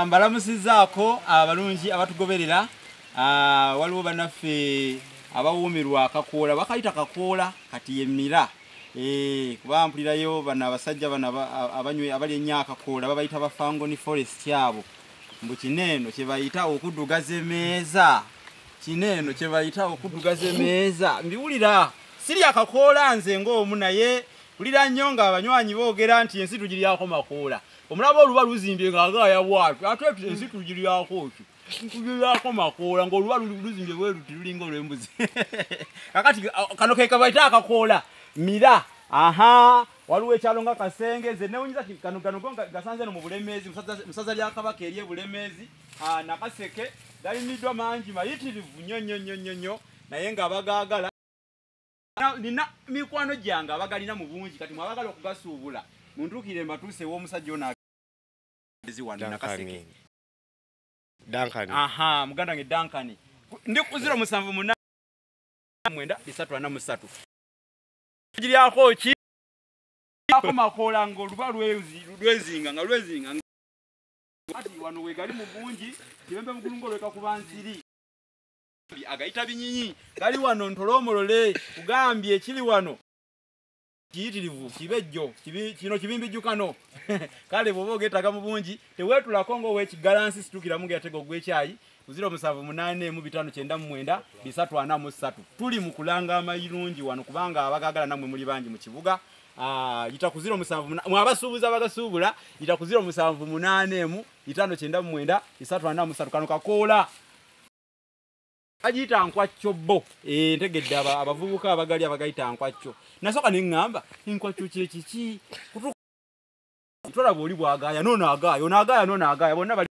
mbalamusizaako abalungi abatugoberera. Waliwo bannaffe abawuumirwa akakoola bakayita kakoola kati yemmira. Kuba mpulirayo bano abasajja bano abanywe abali ennyo akakoola babayita bafangoni forest abo. Mbu kineeno kye bayita okuddugaza emeeza. Kineeno kye bayita okuddugaza emeeza. Mbiwulira siri akakoola nze ng'omu naye wulira nnyo nga abanywanyi boogera nti ensi tugiryako makoola. Omulaba oluba luzimbye ng'agaaya bwatu ate ensi tugiryako ki? Tugiryako makoola ng'oluba luzimbye bwe luti lulinga olw'embuzi. Kakati kano ke kabayita akakoola mira. Waliwo ekyalo nga Kasenge nze newunyiza kano gasanze no mu Bulemeezi musaza lya Kabaka eri Bulemeezi Nakaseke galimiddwa mangi mayitirivu nnyo naye ng'abagaagala nina mikwano gyange abagalina mu bungi kati mwabagala okugasuubula muntuukire mbatuuse w'omusajja ono wano Nakaseke Dankani. Muganda wange Dankani ndi ku 078 343 giryako ki makoola ng'oluba lwezinga nga lwezinga ati wano wegali mu bungi kibembe mugulungo lweka kuba nsiri agayita binyinyi gali wano ntolomolole kugambye ekiri wano kiyitirivu kibejjo kino kibimbijjukano kale bw'oba ogeetaga mu bungi teweetulako ng'ow'ekigalansi situkira mu yatego gw'ekyayi 078599343 tuli mu kulanga amayirungi wano kubanga abagaagala namwe muli bangi mu kibuga. Yita ku 078 mwabasuubuza bagasuubula yita ku 078599343 kano kakoola agiyita nkwacyo bo ntegedde abavubuka abagali abagayita nkwacyo nasooka ne ŋŋamba enkwacyo kye kiki tolaba oli bw'agaaya noono agaaya ono agaaya noono agaaya bonna